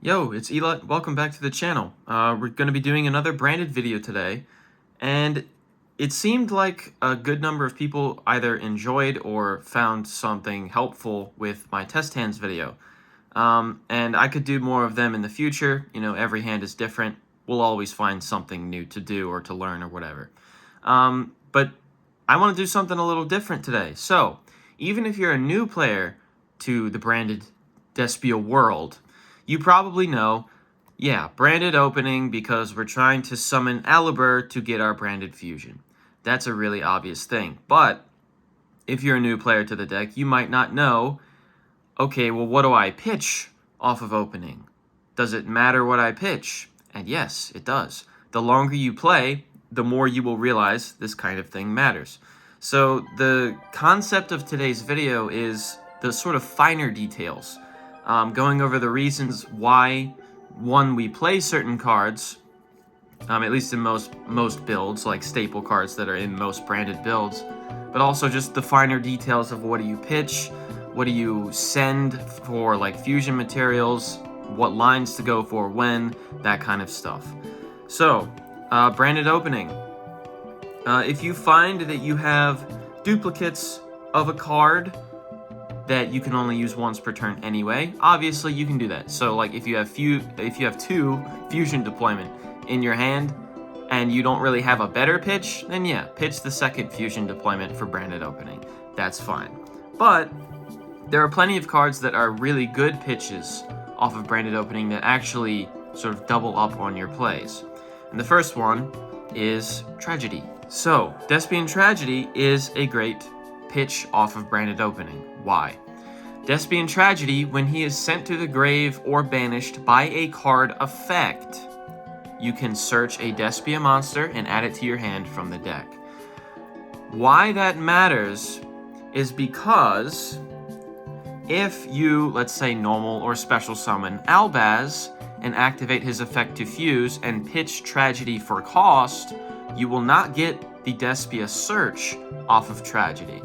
Yo, it's Elut. Welcome back to the channel. We're going to be doing another branded video today, and it seemed like a good number of people either enjoyed or found something helpful with my test hands video. And I could do more of them in the future. You know, every hand is different. We'll always find something new to do or to learn or whatever. But I want to do something a little different today. So, even if you're a new player to the branded Despia world, you probably know, branded opening because we're trying to summon Alibur to get our branded fusion. That's a really obvious thing. But if you're a new player to the deck, you might not know, okay, well, what do I pitch off of opening? Does it matter what I pitch? And yes, it does. The longer you play, the more you will realize this kind of thing matters. So the concept of today's video is the sort of finer details. Going over the reasons why, one, we play certain cards, at least in most builds, like staple cards that are in most branded builds, but also just the finer details of what do you pitch, what do you send for like fusion materials, what lines to go for when, that kind of stuff. So, branded opening. If you find that you have duplicates of a card that you can only use once per turn anyway, obviously you can do that. So like if you have two fusion deployment in your hand and you don't really have a better pitch, then yeah, pitch the second fusion deployment for branded opening. That's fine. But there are plenty of cards that are really good pitches off of branded opening that actually sort of double up on your plays. And the first one is Tragedy. So Despian Tragedy is a great pitch off of branded opening. Why? Despian Tragedy, when he is sent to the grave or banished by a card effect, you can search a Despia monster and add it to your hand from the deck. Why that matters is because if you, let's say, normal or special summon Albaz and activate his effect to fuse and pitch Tragedy for cost, you will not get the Despia search off of Tragedy.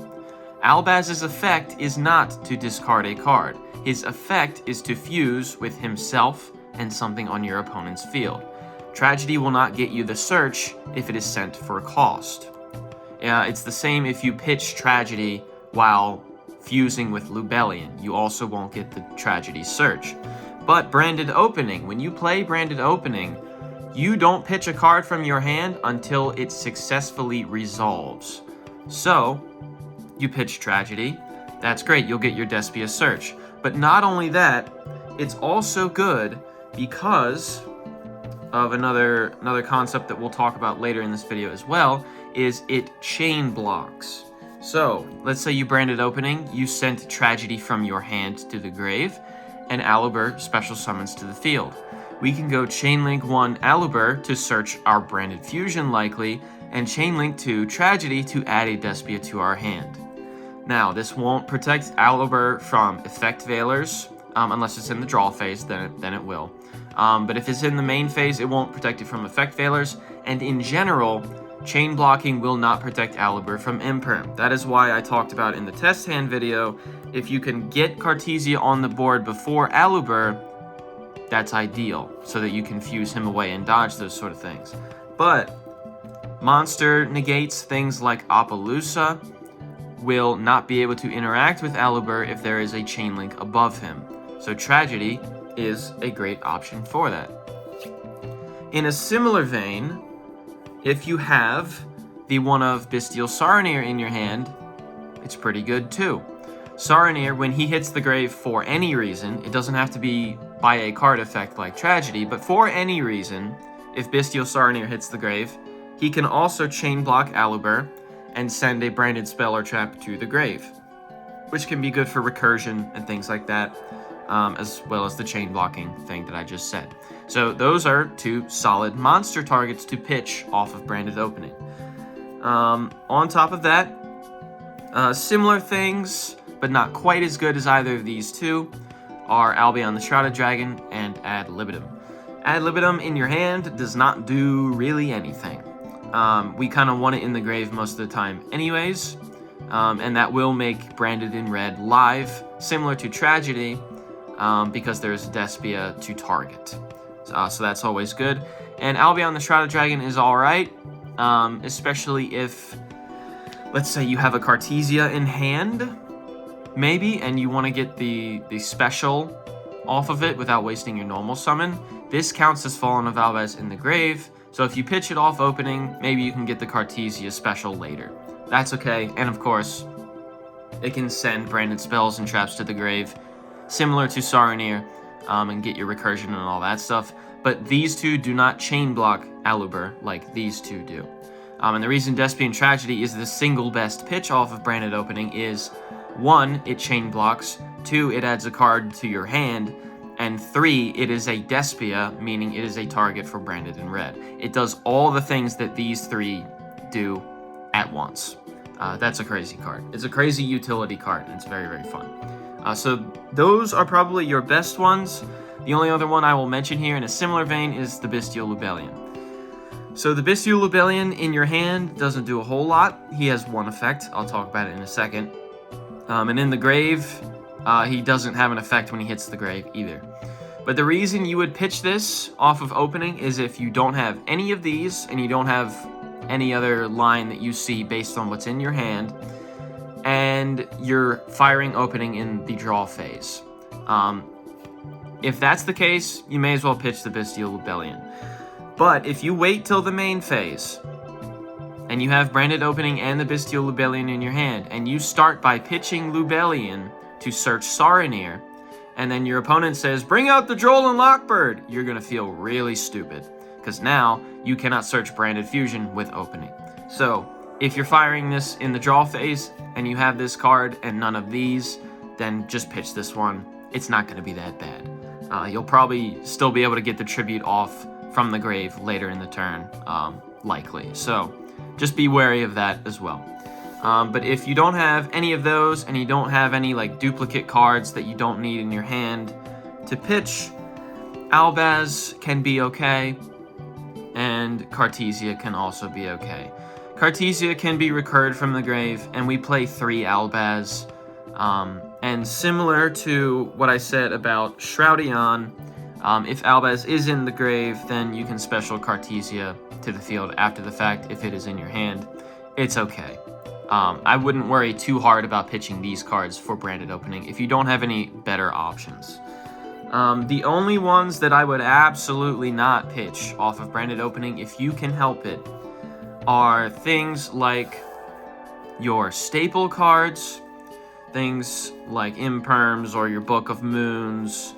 Albaz's effect is not to discard a card. His effect is to fuse with himself and something on your opponent's field. Tragedy will not get you the search if it is sent for cost. It's the same if you pitch Tragedy while fusing with Lubellion. You also won't get the Tragedy search. But branded opening, when you play branded opening, you don't pitch a card from your hand until it successfully resolves. So, you pitch Tragedy, that's great, you'll get your Despia search. But not only that, it's also good because of another concept that we'll talk about later in this video as well, is it chain blocks. So, let's say you branded opening, you sent Tragedy from your hand to the grave, and Alibur special summons to the field. We can go Chainlink 1 Alibur to search our branded fusion likely, and Chainlink 2 Tragedy to add a Despia to our hand. Now, this won't protect Alibur from effect veilers, unless it's in the draw phase, then it will. But if it's in the main phase, it won't protect it from effect veilers, and in general, chain blocking will not protect Alibur from imperm. That is why I talked about in the test hand video, if you can get Cartesia on the board before Alibur, that's ideal, so that you can fuse him away and dodge those sort of things. But monster negates, things like Appaloosa, will not be able to interact with Alibur if there is a chain link above him. So Tragedy is a great option for that. In a similar vein, if you have the one of Bestial Saronir in your hand, it's pretty good too. Saronir, when he hits the grave for any reason, it doesn't have to be by a card effect like Tragedy, but for any reason, if Bestial Saronir hits the grave, he can also chain block Alibur and send a branded spell or trap to the grave, which can be good for recursion and things like that, as well as the chain blocking thing that I just said. So those are two solid monster targets to pitch off of branded opening. On top of that, similar things, but not quite as good as either of these two, are Albion the Shrouded Dragon and Ad Libitum. Ad Libitum in your hand does not do really anything. We kind of want it in the grave most of the time anyways, and that will make Branded in Red live, similar to Tragedy, because there's Despia to target. So that's always good. And Albion the Shrouded Dragon is alright, especially if, let's say you have a Cartesia in hand, maybe, and you want to get the special off of it without wasting your normal summon. This counts as Fallen of Albaz in the grave, so if you pitch it off opening, maybe you can get the Cartesia special later. That's okay, and of course, it can send branded spells and traps to the grave, similar to Saronir, and get your recursion and all that stuff. But these two do not chain block Aluber like these two do. And the reason Despian Tragedy is the single best pitch off of branded opening is 1, it chain blocks, 2, it adds a card to your hand, and 3, it is a Despia, meaning it is a target for branded in red. It does all the things that these 3 do at once. That's a crazy card. It's a crazy utility card, and it's very, very fun. So those are probably your best ones. The only other one I will mention here in a similar vein is the Bestial Lubellion. So the Bestial Lubellion in your hand doesn't do a whole lot. He has one effect. I'll talk about it in a second. And in the grave, he doesn't have an effect when he hits the grave either. But the reason you would pitch this off of opening is if you don't have any of these and you don't have any other line that you see based on what's in your hand, and you're firing opening in the draw phase. If that's the case, you may as well pitch the Bestial Lubellion. But if you wait till the main phase, and you have branded opening and the Bestial Lubellion in your hand, and you start by pitching Lubellion to search Saronir, and then your opponent says, bring out the Droll and Lockbird, you're going to feel really stupid, because now you cannot search branded fusion with opening. So if you're firing this in the draw phase, and you have this card and none of these, then just pitch this one. It's not going to be that bad. You'll probably still be able to get the tribute off from the grave later in the turn, likely. So just be wary of that as well. But if you don't have any of those, and you don't have any like duplicate cards that you don't need in your hand to pitch, Albaz can be okay, and Cartesia can also be okay. Cartesia can be recurred from the grave, and we play 3 Albaz. And similar to what I said about Shroudion, if Albaz is in the grave, then you can special Cartesia to the field after the fact if it is in your hand. It's okay. I wouldn't worry too hard about pitching these cards for branded opening if you don't have any better options. The only ones that I would absolutely not pitch off of branded opening, if you can help it, are things like your staple cards, things like Imperms or your Book of Moons,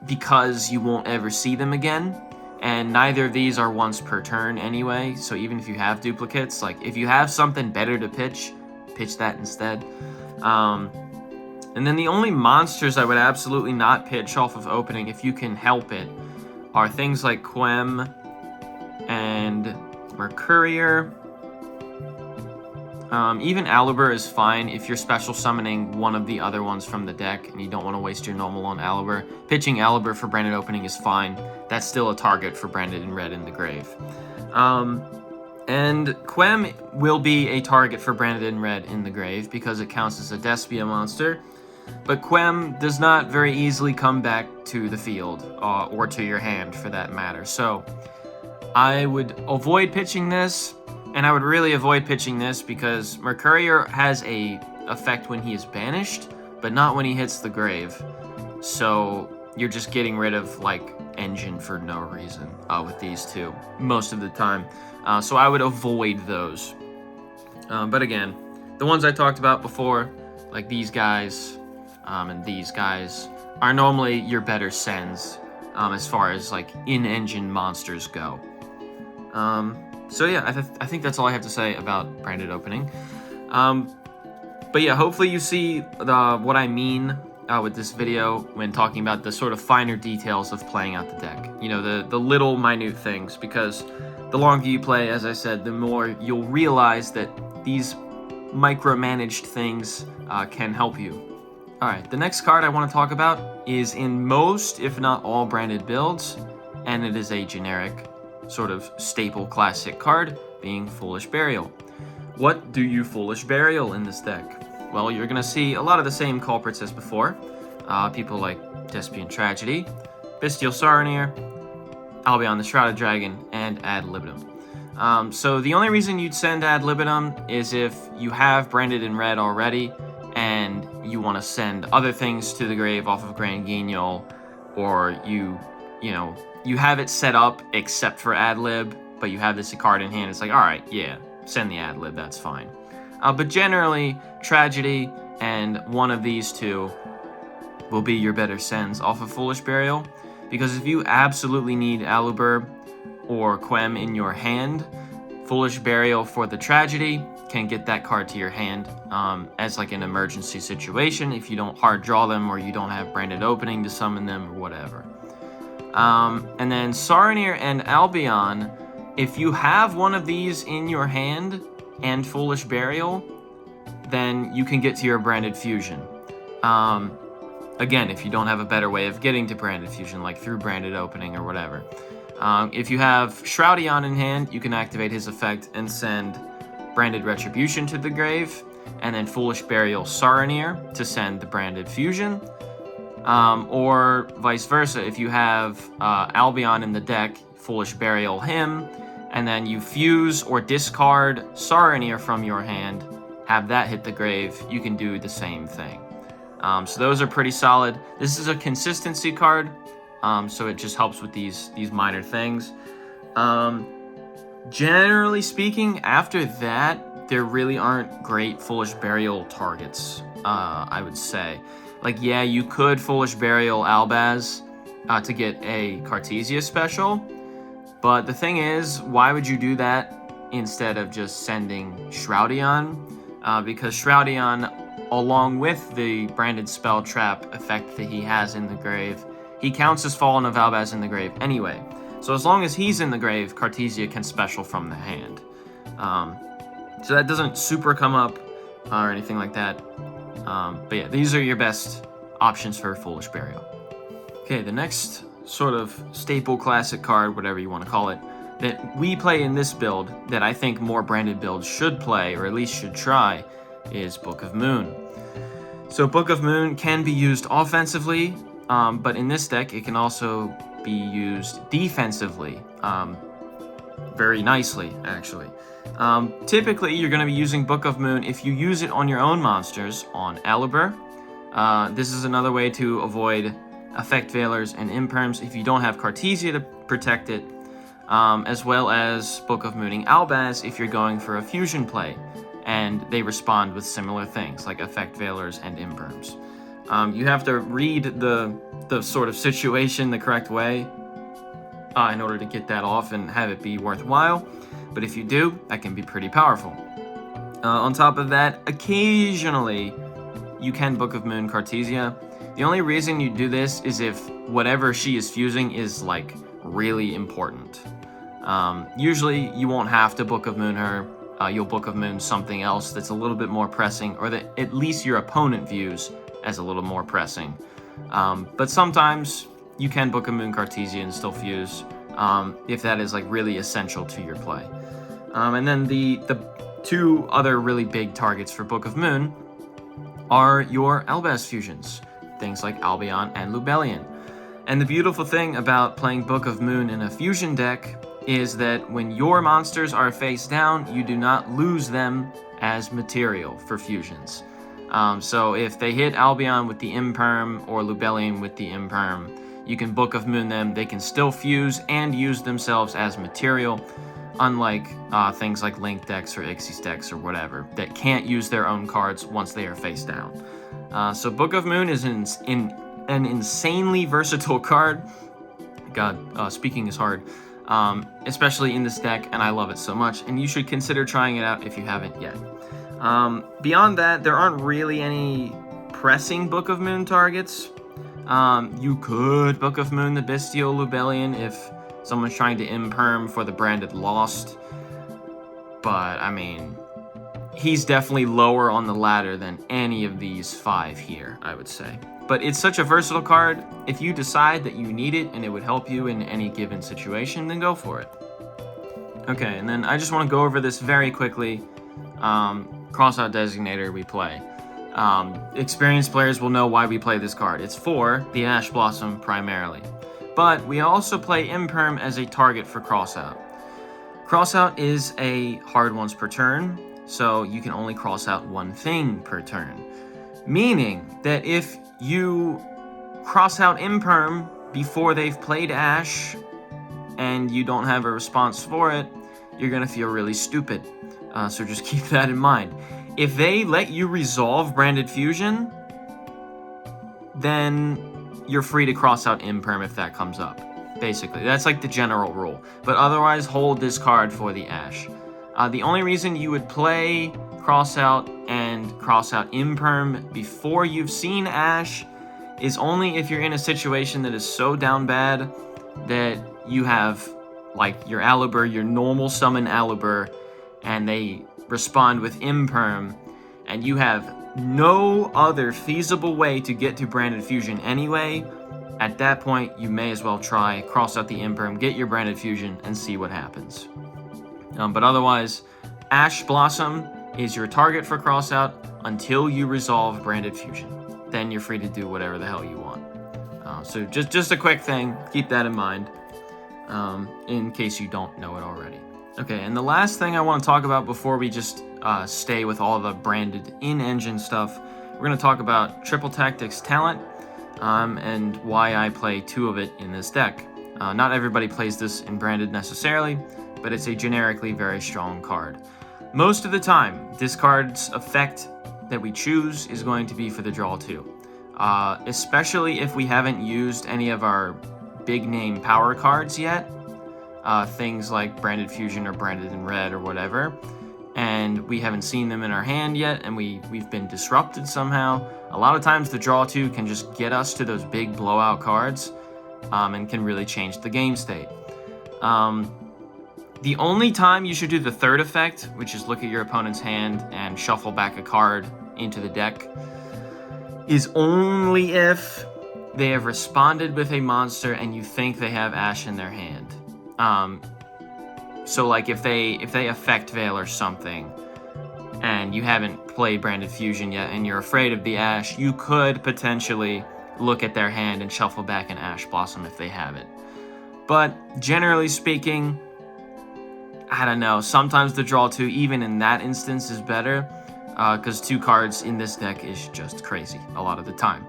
because you won't ever see them again, and neither of these are once per turn anyway, so even if you have duplicates, like if you have something better to pitch that instead. And then the only monsters I would absolutely not pitch off of opening, if you can help it, are things like Quem and Mercurier. Even Aluber is fine if you're special summoning one of the other ones from the deck and you don't want to waste your normal on Aluber. Pitching Aluber for branded opening is fine. That's still a target for branded in red in the grave. And Quem will be a target for branded in red in the grave because it counts as a Despia monster. But Quem does not very easily come back to the field, or to your hand for that matter. So I would avoid pitching this, and I would really avoid pitching this because Mercurier has a effect when he is banished, but not when he hits the grave. So you're just getting rid of like engine for no reason with these two most of the time. So I would avoid those. But again, the ones I talked about before, like these guys and these guys, are normally your better sends as far as like in-engine monsters go. So yeah, I think that's all I have to say about branded opening. But yeah, hopefully you see what I mean with this video when talking about the sort of finer details of playing out the deck. You know, the little minute things, because the longer you play, as I said, the more you'll realize that these micromanaged things can help you. Alright, the next card I want to talk about is in most, if not all, branded builds, and it is a generic, sort of staple classic card, being Foolish Burial. What do you Foolish Burial in this deck? well, you're going to see a lot of the same culprits as before. People like Despian Tragedy, Bestial Saronir, Albion the Shrouded Dragon, and Ad Libitum. So the only reason you'd send Ad Libitum is if you have branded in red already and you want to send other things to the grave off of Grand Guignol, or you have it set up except for Ad Lib, but you have this card in hand. It's like, all right, yeah, send the Ad Lib, that's fine. But generally, Tragedy and one of these two will be your better sends off of Foolish Burial, because if you absolutely need Aluber or Quem in your hand, Foolish Burial for the Tragedy can get that card to your hand as like an emergency situation if you don't hard draw them or you don't have branded opening to summon them or whatever. And then Saronir and Albion, if you have one of these in your hand and Foolish Burial, then you can get to your branded fusion. Again, if you don't have a better way of getting to branded fusion, like through branded opening or whatever. If you have Shroudion in hand, you can activate his effect and send branded Retribution to the grave, and then Foolish Burial Saronir to send the branded fusion. Or vice versa, if you have Albion in the deck, Foolish Burial him, and then you fuse or discard Saronir from your hand, have that hit the grave, you can do the same thing. So those are pretty solid. This is a consistency card, so it just helps with these minor things. Generally speaking, after that, there really aren't great Foolish Burial targets, I would say. Like, yeah, you could Foolish Burial Albaz to get a Cartesia special, but the thing is, why would you do that instead of just sending Shroudion? Because Shroudion, along with the branded spell trap effect that he has in the grave, he counts as Fallen of Albaz in the grave anyway. So as long as he's in the grave, Cartesia can special from the hand. So that doesn't super come up or anything like that. But yeah, these are your best options for Foolish Burial. Okay, the next sort of staple classic card, whatever you want to call it, that we play in this build, that I think more branded builds should play, or at least should try, is Book of Moon. So Book of Moon can be used offensively, but in this deck it can also be used defensively, very nicely, actually. Typically, you're going to be using Book of Moon if you use it on your own monsters on Aluber. This is another way to avoid Effect Veilers and Imperms if you don't have Cartesia to protect it, as well as Book of Mooning Albaz if you're going for a fusion play, and they respond with similar things like Effect Veilers and Imperms. You have to read the sort of situation the correct way in order to get that off and have it be worthwhile. But if you do, that can be pretty powerful. On top of that, occasionally you can Book of Moon Cartesia. The only reason you do this is if whatever she is fusing is like really important. Usually you won't have to Book of Moon her. You'll Book of Moon something else that's a little bit more pressing, or that at least your opponent views as a little more pressing. But sometimes you can Book of Moon Cartesia and still fuse, if that is like really essential to your play. And then the two other really big targets for Book of Moon are your Albaz fusions, things like Albion and Lubellion. And the beautiful thing about playing Book of Moon in a fusion deck is that when your monsters are face down, you do not lose them as material for fusions. So if they hit Albion with the Imperm or Lubellion with the Imperm, you can Book of Moon them. They can still fuse and use themselves as material, unlike things like Link decks or Ixies decks or whatever that can't use their own cards once they are face down. So Book of Moon is an insanely versatile card. God, speaking is hard. Especially in this deck, and I love it so much, and you should consider trying it out if you haven't yet. Beyond that, there aren't really any pressing Book of Moon targets. You could Book of Moon the Bestial Lubellion if someone's trying to Imperm for the branded Lost, but I mean, he's definitely lower on the ladder than any of these five here, I would say. But it's such a versatile card, if you decide that you need it and it would help you in any given situation, then go for it. Okay, and then I just want to go over this very quickly. Crossout Designator we play. Experienced players will know why we play this card. It's for the Ash Blossom primarily. But we also play Imperm as a target for Crossout. Crossout is a hard once per turn, so you can only cross out one thing per turn. Meaning that if you cross out Imperm before they've played Ash and you don't have a response for it, you're gonna feel really stupid. So just keep that in mind. If they let you resolve Branded Fusion, then you're free to cross out Imperm if that comes up. Basically, that's like the general rule. But otherwise, hold this card for the Ash. The only reason you would play Crossout and Crossout Imperm before you've seen Ash is only if you're in a situation that is so down bad that you have like your Alibur, your normal summon Alibur, and they respond with Imperm, and you have no other feasible way to get to Branded Fusion anyway. At that point, you may as well try, cross out the Imperm, get your Branded Fusion, and see what happens. But otherwise, Ash Blossom is your target for crossout until you resolve Branded Fusion. Then you're free to do whatever the hell you want. So just a quick thing, keep that in mind, in case you don't know it already. Okay, and the last thing I want to talk about before we just stay with all the branded in-engine stuff, we're going to talk about Triple Tactics Talent, and why I play 2 of it in this deck. Not everybody plays this in branded necessarily, but it's a generically very strong card. Most of the time, this card's effect that we choose is going to be for the draw 2. Especially if we haven't used any of our big name power cards yet. Things like Branded Fusion or Branded in Red or whatever. And we haven't seen them in our hand yet, and we've been disrupted somehow. A lot of times the draw 2 can just get us to those big blowout cards, and can really change the game state. The only time you should do the third effect, which is look at your opponent's hand and shuffle back a card into the deck, is only if they have responded with a monster and you think they have Ash in their hand. So like if they effect Veil or something, and you haven't played Branded Fusion yet and you're afraid of the Ash, you could potentially look at their hand and shuffle back an Ash Blossom if they have it. But generally speaking, I don't know, sometimes the draw 2, even in that instance, is better, because 2 cards in this deck is just crazy a lot of the time.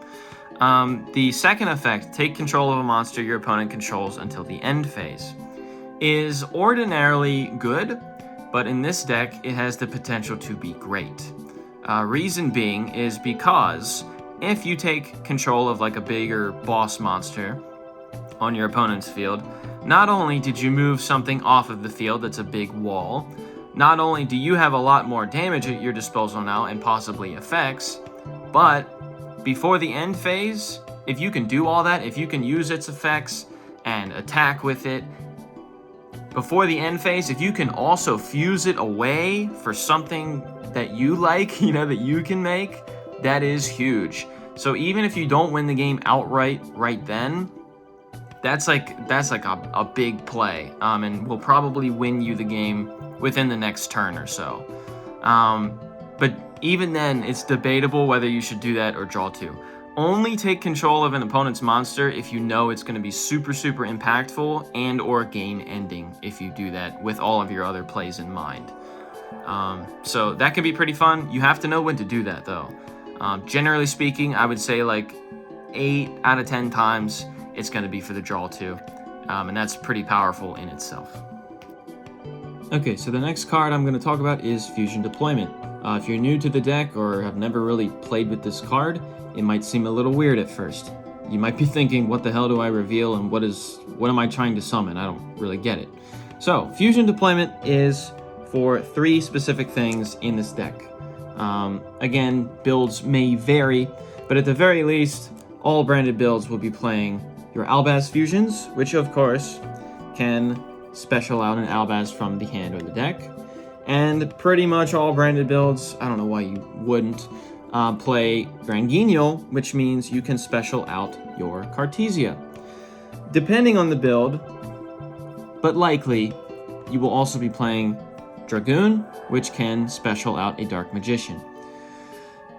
The second effect, take control of a monster your opponent controls until the end phase, is ordinarily good, but in this deck, it has the potential to be great. Reason being is because if you take control of like a bigger boss monster on your opponent's field, not only did you move something off of the field that's a big wall, not only do you have a lot more damage at your disposal now and possibly effects, but before the end phase, if you can do all that, if you can use its effects and attack with it, before the end phase, if you can also fuse it away for something that you like, that you can make, that is huge. So even if you don't win the game outright right then, that's like a big play, and will probably win you the game within the next turn or so. But even then, it's debatable whether you should do that or draw 2. Only take control of an opponent's monster if you know it's going to be super, super impactful and or game ending if you do that with all of your other plays in mind. So that can be pretty fun. You have to know when to do that though. Generally speaking, I would say like 8 out of 10 times it's going to be for the draw 2. And that's pretty powerful in itself. Okay, so the next card I'm going to talk about is Fusion Deployment. If you're new to the deck or have never really played with this card, it might seem a little weird at first. You might be thinking, what the hell do I reveal and what am I trying to summon? I don't really get it. So, Fusion Deployment is for 3 specific things in this deck. Again, builds may vary, but at the very least, all branded builds will be playing your albaz fusions, which of course can special out an albaz from the hand or the deck. And pretty much all branded builds, I don't know why you wouldn't, play Granguignol, which means you can special out your Cartesia. Depending on the build, but likely, you will also be playing Dragoon, which can special out a Dark Magician.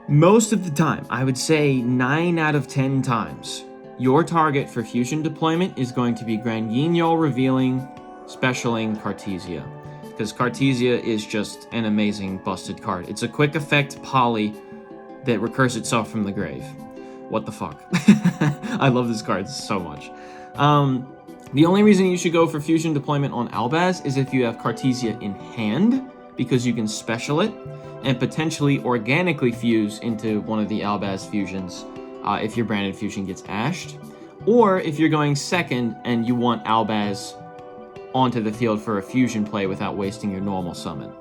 Most of the time, I would say 9 out of 10 times, your target for fusion deployment is going to be Yugioh revealing specialing Cartesia. Because Cartesia is just an amazing busted card. It's a quick effect poly that recurs itself from the grave. What the fuck? I love this card so much. The only reason you should go for fusion deployment on Albaz is if you have Cartesia in hand, because you can special it and potentially organically fuse into one of the Albaz fusions if your branded fusion gets ashed, or if you're going second and you want Albaz onto the field for a fusion play without wasting your normal summon.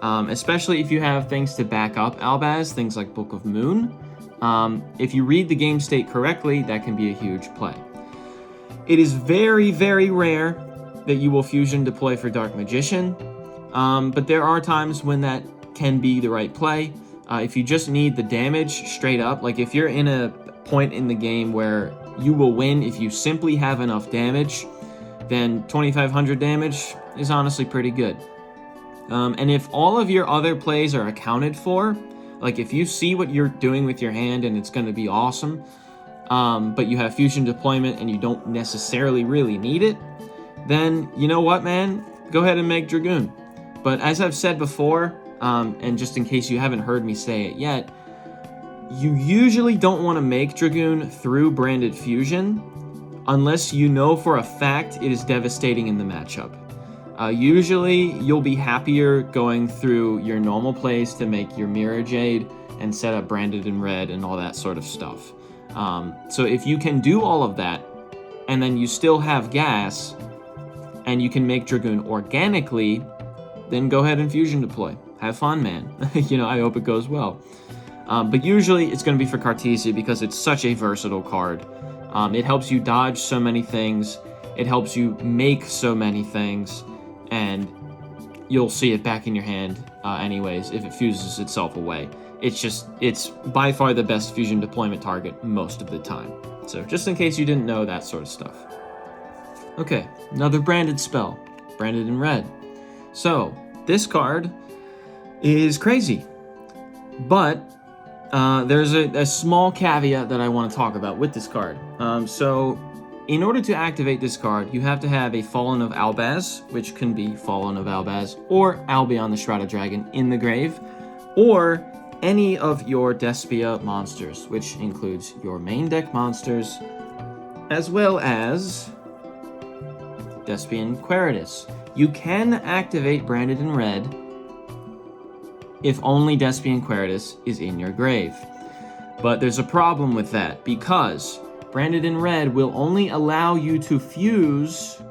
Especially if you have things to back up Albaz, things like Book of Moon. If you read the game state correctly, that can be a huge play. It is very, very rare that you will fusion deploy for Dark Magician, but there are times when that can be the right play. If you just need the damage straight up, like if you're in a point in the game where you will win if you simply have enough damage, then 2500 damage is honestly pretty good. And if all of your other plays are accounted for, like if you see what you're doing with your hand and it's going to be awesome, but you have fusion deployment and you don't necessarily really need it, then you know what, man? Go ahead and make Dragoon. But as I've said before, and just in case you haven't heard me say it yet, you usually don't want to make Dragoon through branded fusion unless you know for a fact it is devastating in the matchup. Usually you'll be happier going through your normal plays to make your Mirror Jade and set up branded in red and all that sort of stuff. So if you can do all of that and then you still have gas and you can make Dragoon organically, then go ahead and fusion deploy. Have fun, man. I hope it goes well. But usually it's going to be for Cartesia because it's such a versatile card. It helps you dodge so many things. It helps you make so many things. And you'll see it back in your hand anyways if it fuses itself away. It's by far the best fusion deployment target most of the time. So just in case you didn't know that sort of stuff. Okay, another branded spell. Branded in red. So, this card is crazy. But there's a small caveat that I want to talk about with this card. So, in order to activate this card, you have to have a Fallen of Albaz, which can be Fallen of Albaz, or Albion the Shrouded Dragon in the grave, or any of your Despia monsters, which includes your main deck monsters, as well as Despian Queritus. You can activate Branded in Red if only Despian Queritus is in your grave. But there's a problem with that, because Branded in Red will only allow you to fuse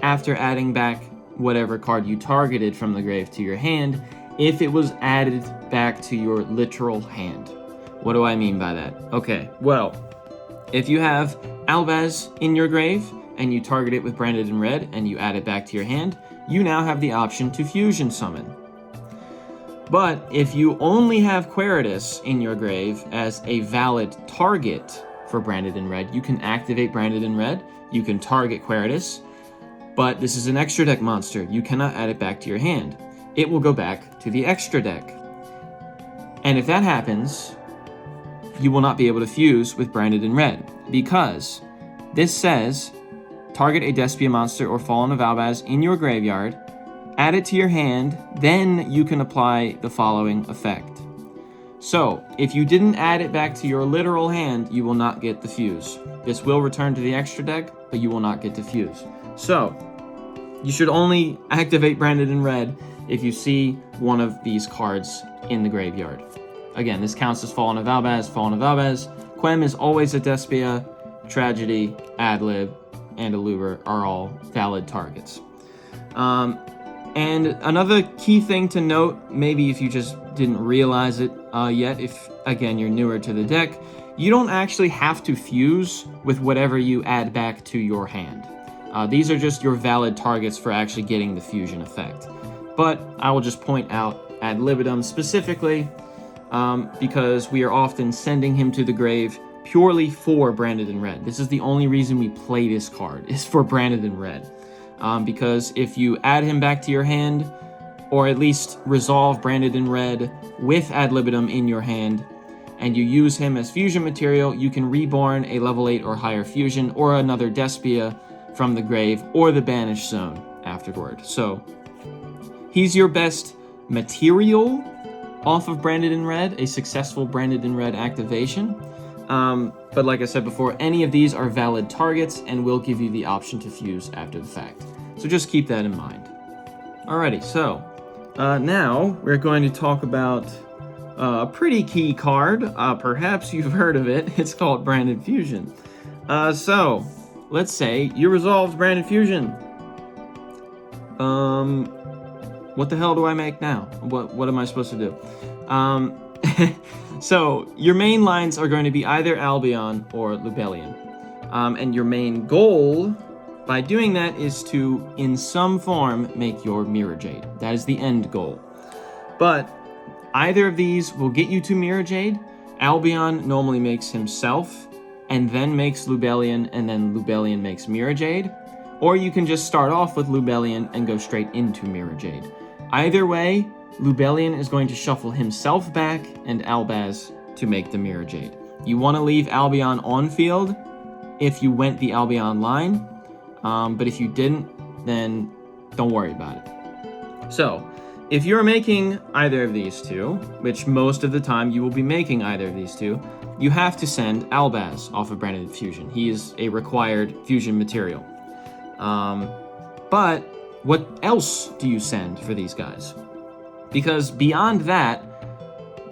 after adding back whatever card you targeted from the grave to your hand if it was added back to your literal hand. What do I mean by that? Okay, well, if you have Albaz in your grave and you target it with Branded in Red and you add it back to your hand, you now have the option to fusion summon. But if you only have Queritus in your grave as a valid target for Branded in Red, you can activate Branded in Red, you can target Queritus, but this is an extra deck monster. You cannot add it back to your hand. It will go back to the extra deck. And if that happens, you will not be able to fuse with Branded in Red, because this says, target a Despia monster or Fallen of Albaz in your graveyard, add it to your hand, then you can apply the following effect. So, if you didn't add it back to your literal hand, you will not get the fuse. This will return to the extra deck, but you will not get to fuse. So, you should only activate Branded in Red if you see one of these cards in the graveyard. Again, this counts as Fallen of Albaz, Fallen of Albaz. Quem is always a Despia, Tragedy, Adlib, and Aluber are all valid targets. And another key thing to note, maybe if you just didn't realize it yet, if, again, you're newer to the deck, you don't actually have to fuse with whatever you add back to your hand. These are just your valid targets for actually getting the fusion effect. But I will just point out ad libitum specifically because we are often sending him to the grave purely for Branded in Red. This is the only reason we play this card, is for Branded in Red. Because if you add him back to your hand, or at least resolve Branded in Red with ad libitum in your hand, and you use him as fusion material, you can reborn a level 8 or higher fusion or another Despia from the grave or the banished zone afterward. So he's your best material off of Branded in Red, a successful Branded in Red activation. But like I said before, any of these are valid targets and will give you the option to fuse after the fact. So just keep that in mind. Alrighty, so now we're going to talk about a pretty key card. Perhaps you've heard of it. It's called Branded Fusion. So let's say you resolved Branded Fusion. What the hell do I make now? What am I supposed to do? So your main lines are going to be either Albion or Lubellion. And your main goal by doing that is to, in some form, make your Mirror Jade. That is the end goal. But either of these will get you to Mirror Jade. Albion normally makes himself, and then makes Lubellion, and then Lubellion makes Mirror Jade. Or you can just start off with Lubellion and go straight into Mirror Jade. Either way, Lubellion is going to shuffle himself back and albaz to make the Mirror Jade. You want to leave Albion on field if you went the Albion line, but if you didn't, then don't worry about it. So, if you're making either of these two, which most of the time you will be making either of these two, you have to send albaz off of Branded Fusion. He is a required fusion material. But what else do you send for these guys? Because beyond that,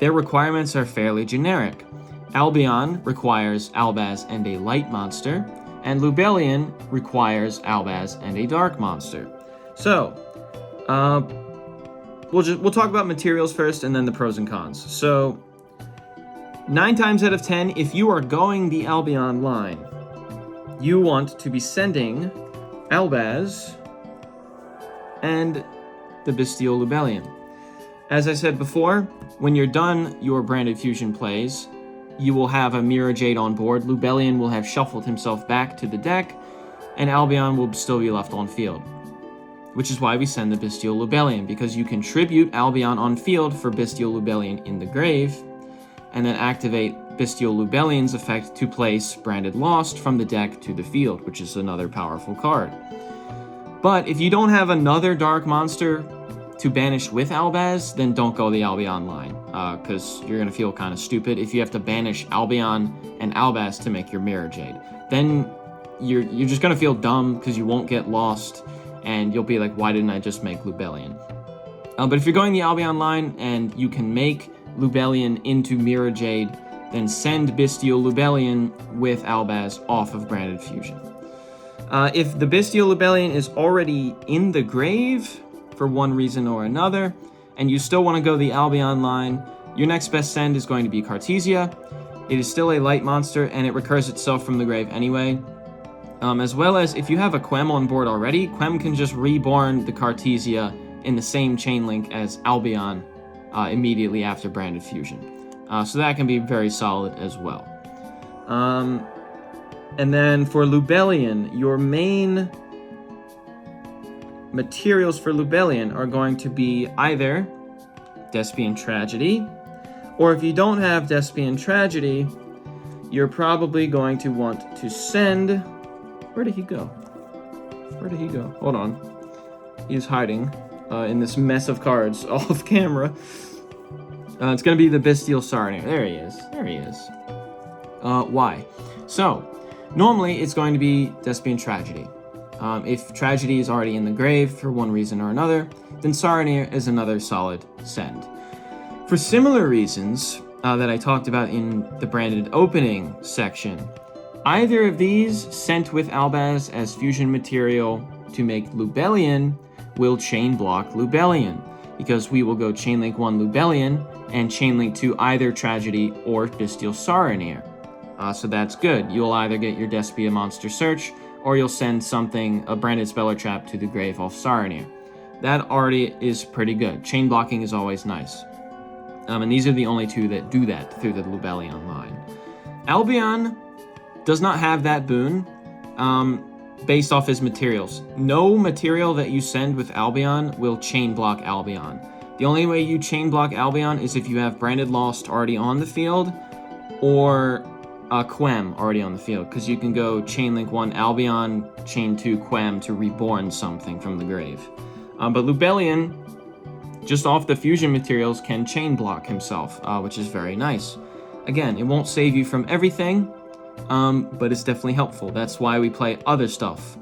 their requirements are fairly generic. Albion requires albaz and a light monster, and Lubellion requires albaz and a dark monster. So, we'll talk about materials first and then the pros and cons. So, 9 times out of 10, if you are going the Albion line, you want to be sending albaz and the Bestial Lubellion. As I said before, when you're done your Branded Fusion plays, you will have a Mirror Jade on board. Lubellion will have shuffled himself back to the deck, and Albion will still be left on field. Which is why we send the Bestial Lubellion, because you can tribute Albion on field for Bestial Lubellion in the grave, and then activate Bestial Lubellion's effect to place Branded Lost from the deck to the field, which is another powerful card. But if you don't have another dark monster to banish with albaz, then don't go the Albion line, because you're going to feel kind of stupid if you have to banish Albion and albaz to make your Mirror Jade. Then you're just going to feel dumb because you won't get lost, and you'll be like, why didn't I just make Lubellion? But if you're going the Albion line and you can make Lubellion into Mirror Jade, then send Bestial Lubellion with albaz off of Branded Fusion. If the Bestial Lubellion is already in the grave for one reason or another, and you still want to go the Albion line, your next best send is going to be Cartesia. It is still a light monster, and it recurs itself from the grave anyway. As well as, if you have a Quem on board already, Quem can just reborn the Cartesia in the same chain link as Albion immediately after Branded Fusion. So that can be very solid as well. And then for Lubellion, your main materials for Lubellion are going to be either Despian Tragedy, or if you don't have Despian Tragedy, you're probably going to want to send... Where did he go? Where did he go? Hold on. He's hiding in this mess of cards off camera. It's going to be the Bestial Sarnier. There he is. There he is. Why? So, normally it's going to be Despian Tragedy. If Tragedy is already in the grave for one reason or another, then Sarnier is another solid send. For similar reasons that I talked about in the branded opening section, either of these sent with albaz as fusion material to make Lubellion will chain block Lubellion, because we will go chainlink 1 Lubellion and chainlink 2 either Tragedy or Bestial Sarnier. So that's good. You'll either get your Despia Monster Search, or you'll send something, a branded Speller Trap, to the grave off Sarnier. That already is pretty good. Chain blocking is always nice. And these are the only two that do that through the Lubellion line. Albion does not have that boon based off his materials. No material that you send with Albion will chain block Albion. The only way you chain block Albion is if you have Branded Lost already on the field, or Quem already on the field, because you can go chain link 1 Albion, chain 2 Quem to reborn something from the grave. But Lubellion, just off the fusion materials, can chain block himself, which is very nice. Again, it won't save you from everything, but it's definitely helpful. That's why we play other stuff,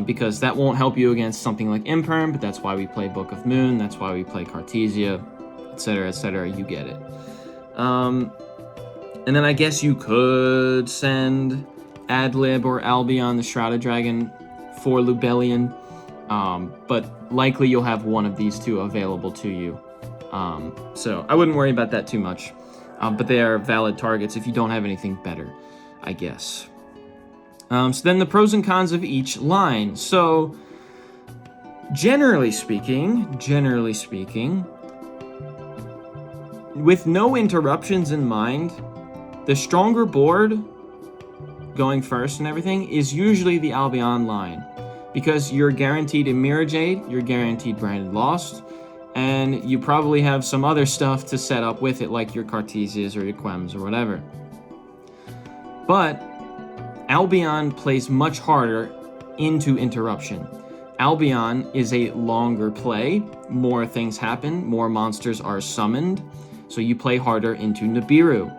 because that won't help you against something like Imperm, but that's why we play Book of Moon, that's why we play Cartesia, etc., you get it. And then I guess you could send Adlib or Albion, the Shrouded Dragon, for Lubellion, but likely you'll have one of these two available to you. So I wouldn't worry about that too much, but they are valid targets if you don't have anything better, I guess. So then the pros and cons of each line. So generally speaking, with no interruptions in mind, the stronger board going first and everything is usually the Albion line, because you're guaranteed a Mirror Jade, you're guaranteed Branded Lost, and you probably have some other stuff to set up with it, like your Cartesias or your Quems or whatever. But Albion plays much harder into interruption. Albion is a longer play, more things happen, more monsters are summoned, so you play harder into Nibiru.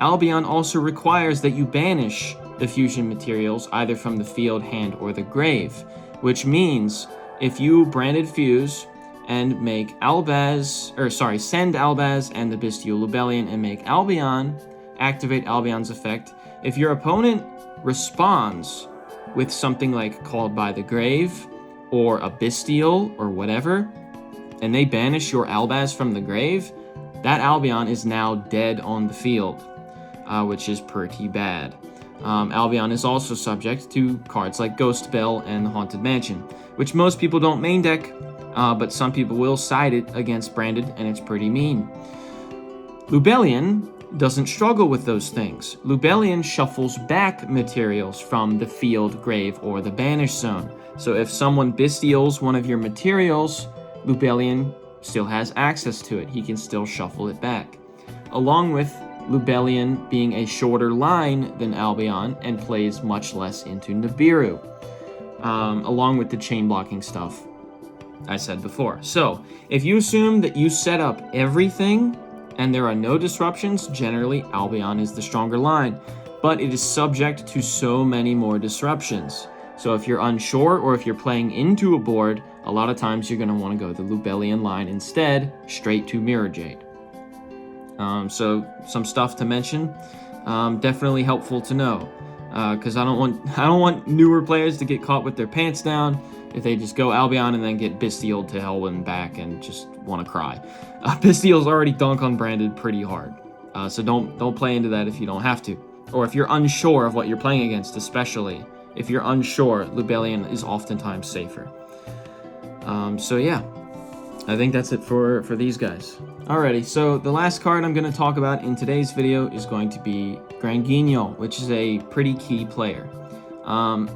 Albion also requires that you banish the fusion materials either from the field, hand, or the grave, which means if you branded fuse and make send Albaz and the Bestial Lubellion and make Albion, activate Albion's effect, if your opponent responds with something like Called by the Grave or a Bestial or whatever, and they banish your Albaz from the grave, that Albion is now dead on the field, which is pretty bad. Albion is also subject to cards like Ghost Bell and the Haunted Mansion, which most people don't main deck, but some people will side it against Branded, and it's pretty mean. Lubellion doesn't struggle with those things. Lubellion shuffles back materials from the field, grave, or the banish zone. So if someone bestials one of your materials, Lubellion still has access to it. He can still shuffle it back. Along with Lubellion being a shorter line than Albion and plays much less into Nibiru, along with the chain blocking stuff I said before. So if you assume that you set up everything and there are no disruptions, generally Albion is the stronger line, but it is subject to so many more disruptions. So if you're unsure, or if you're playing into a board, a lot of times you're going to want to go the Lubellion line instead, straight to Mirror Jade. So some stuff to mention, definitely helpful to know, because I don't want newer players to get caught with their pants down if they just go Albion and then get Bestialed to hell and back and just want to cry. Bestial's already dunk on Branded pretty hard, so don't play into that if you don't have to, or if you're unsure of what you're playing against, especially if you're unsure, Lubellion is oftentimes safer. So yeah, I think that's it for these guys. Alrighty, so the last card I'm going to talk about in today's video is going to be Yugioh, which is a pretty key player.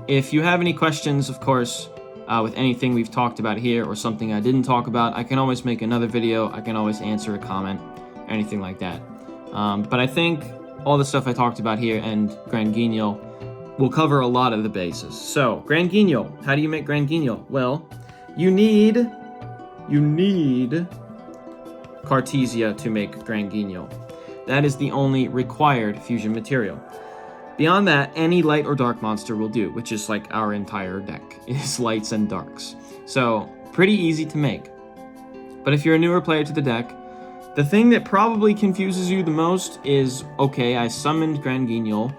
If you have any questions, of course, with anything we've talked about here or something I didn't talk about, I can always make another video, I can always answer a comment, anything like that. But I think all the stuff I talked about here and Yugioh will cover a lot of the bases. So, Yugioh, how do you make Yugioh? Well, you need Cartesia to make Yugioh. That is the only required fusion material. Beyond that, any light or dark monster will do, which is like our entire deck, is lights and darks. So, pretty easy to make. But if you're a newer player to the deck, the thing that probably confuses you the most is, okay, I summoned Yugioh,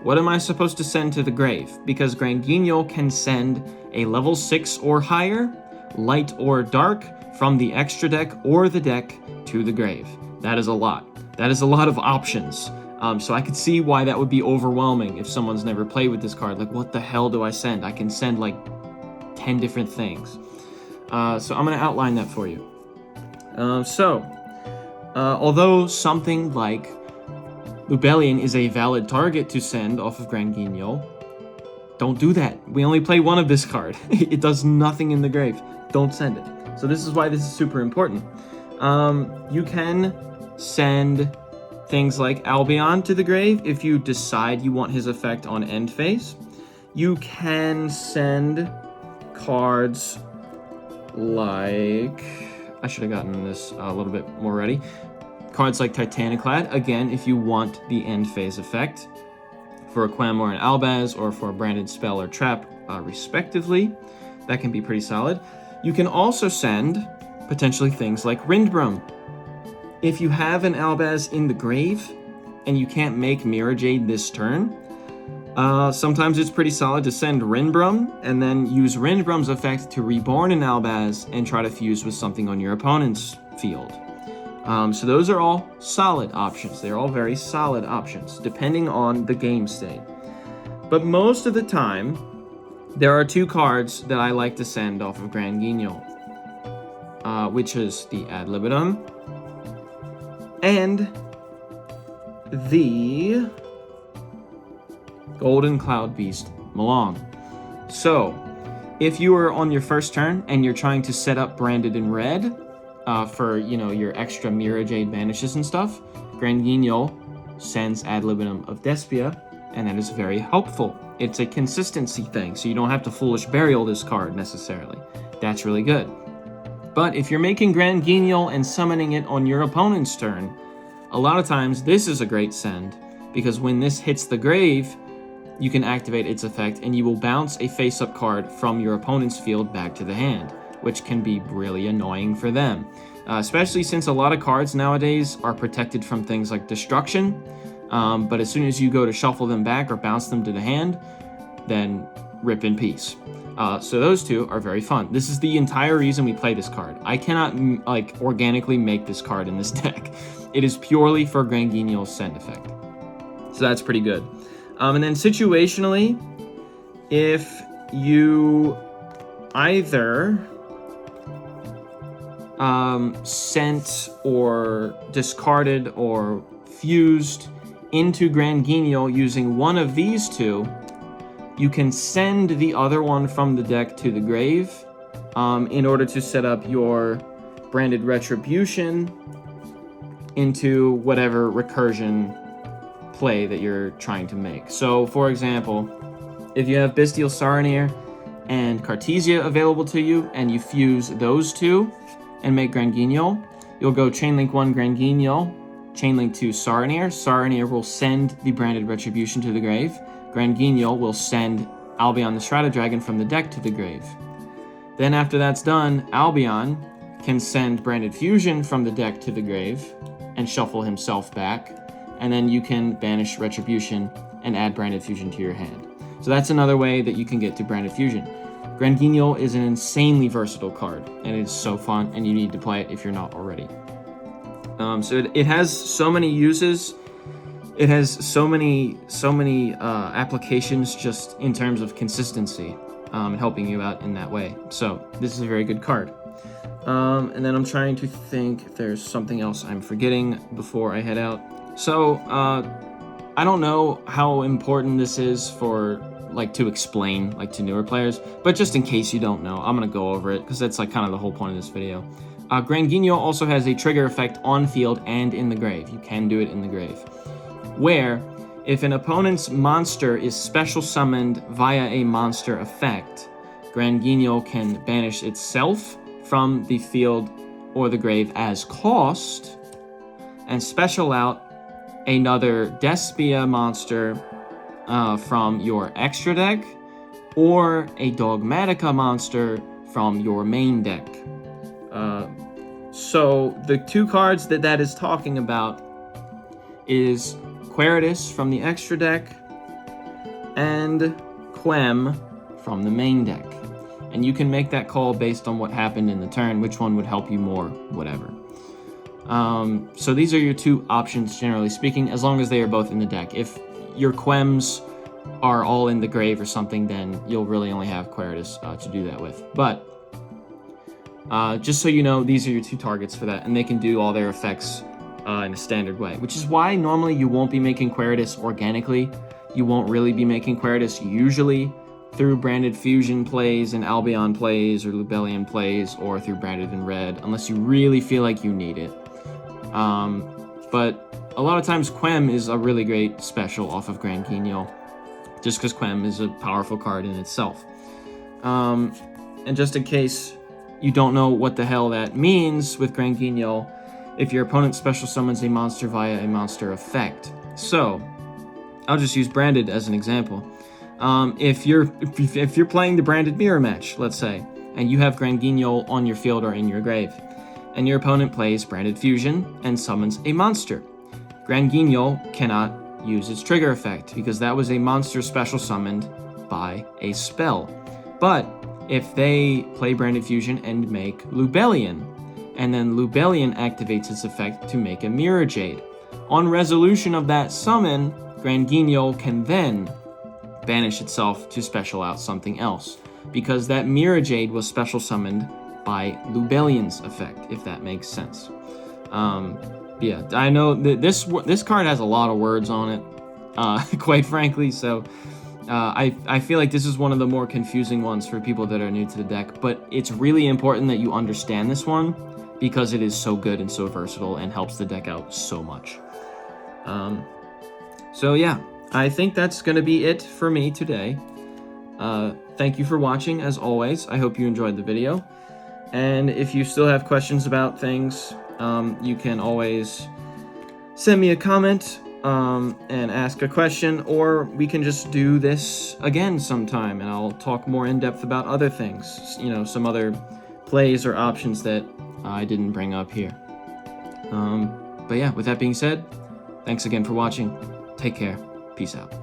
what am I supposed to send to the grave? Because Yugioh can send a level 6 or higher, light or dark, from the extra deck or the deck to the grave. That is a lot. That is a lot of options. So I could see why that would be overwhelming if someone's never played with this card. Like, what the hell do I send? I can send like 10 different things. So I'm going to outline that for you. Although something like Lubellion is a valid target to send off of Yugioh, don't do that. We only play one of this card. It does nothing in the grave. Don't send it. So this is why this is super important. You can send things like Albion to the grave if you decide you want his effect on end phase. You can send cards like... I should have gotten this a little bit more ready. Cards like Titaniclad, again, if you want the end phase effect, for a Quem or an Albaz, or for a branded spell or trap, respectively. That can be pretty solid. You can also send potentially things like Rindbrum. If you have an Albaz in the grave and you can't make Mirror Jade this turn, sometimes it's pretty solid to send Rindbrum and then use Rindbrum's effect to reborn an Albaz and try to fuse with something on your opponent's field. So those are all solid options. They're all very solid options, depending on the game state. But most of the time, there are two cards that I like to send off of Grand Guignol, which is the Ad Libitum and the Golden Cloud Beast Malong. So, if you are on your first turn and you're trying to set up Branded in Red, for, your extra Mirror Jade banishes and stuff, Grand Guignol sends Ad Libitum of Despia, and that is very helpful. It's a consistency thing, so you don't have to Foolish Burial this card necessarily. That's really good. But if you're making Grand Guignol and summoning it on your opponent's turn, a lot of times this is a great send, because when this hits the grave, you can activate its effect, and you will bounce a face-up card from your opponent's field back to the hand, which can be really annoying for them. Especially since a lot of cards nowadays are protected from things like destruction, but as soon as you go to shuffle them back or bounce them to the hand, then rip in peace. So those two are very fun. This is the entire reason we play this card. I cannot organically make this card in this deck. It is purely for Grand Guignol's send effect. So that's pretty good. And then situationally, if you either sent or discarded or fused into Grand Guignol using one of these two, you can send the other one from the deck to the grave in order to set up your Branded Retribution into whatever recursion play that you're trying to make. So, for example, if you have Bestial Saronir and Cartesia available to you, and you fuse those two and make Grand Guignol, you'll go Chainlink 1 Grand Guignol, Chainlink 2 Saronir. Saronir will send the Branded Retribution to the grave. Grand Guignol will send Albion the Strata Dragon from the deck to the grave. Then after that's done, Albion can send Branded Fusion from the deck to the grave and shuffle himself back, and then you can banish Retribution and add Branded Fusion to your hand. So that's another way that you can get to Branded Fusion. Grand Guignol is an insanely versatile card, and it's so fun, and you need to play it if you're not already. So it has so many uses. It has so many applications just in terms of consistency and helping you out in that way. So this is a very good card. And then I'm trying to think if there's something else I'm forgetting before I head out. So I don't know how important this is for to explain to newer players, but just in case you don't know, I'm gonna go over it because that's kind of the whole point of this video. Grand Guignol also has a trigger effect on field and in the grave. You can do it in the grave, where if an opponent's monster is special summoned via a monster effect, Grand Guignol can banish itself from the field or the grave as cost, and special out another Despia monster from your extra deck, or a Dogmatica monster from your main deck. So the two cards that is talking about is Queritus from the extra deck and Quem from the main deck. And you can make that call based on what happened in the turn, which one would help you more, whatever. So these are your two options, generally speaking, as long as they are both in the deck. If your Quems are all in the grave or something, then you'll really only have Queritus to do that with. But just so you know, these are your two targets for that, and they can do all their effects in a standard way, which is why normally you won't be making Queritus organically. You won't really be making Queritus usually through Branded Fusion plays and Albion plays or Lubellian plays, or through Branded in Red, unless you really feel like you need it. but a lot of times Quem is a really great special off of Grand Yugioh, just because Quem is a powerful card in itself. And just in case you don't know what the hell that means with Grand Yugioh, if your opponent special summons a monster via a monster effect. So, I'll just use Branded as an example. If you're playing the Branded Mirror match, let's say, and you have Grand Yugioh on your field or in your grave, and your opponent plays Branded Fusion and summons a monster, Grand Yugioh cannot use its trigger effect because that was a monster special summoned by a spell. But if they play Branded Fusion and make Lubellion, and then Lubellion activates its effect to make a Mirror Jade, on resolution of that summon, Grand Yugioh can then banish itself to special out something else, because that Mirror Jade was special summoned by Lubellion's effect, if that makes sense. Yeah, I know that this card has a lot of words on it, quite frankly, so I feel like this is one of the more confusing ones for people that are new to the deck, but it's really important that you understand this one because it is so good and so versatile and helps the deck out so much. So yeah, I think that's going to be it for me today. Thank you for watching, as always. I hope you enjoyed the video. And if you still have questions about things, you can always send me a comment and ask a question, or we can just do this again sometime, and I'll talk more in depth about other things, you know, some other plays or options that I didn't bring up here. But yeah, with that being said, thanks again for watching. Take care. Peace out.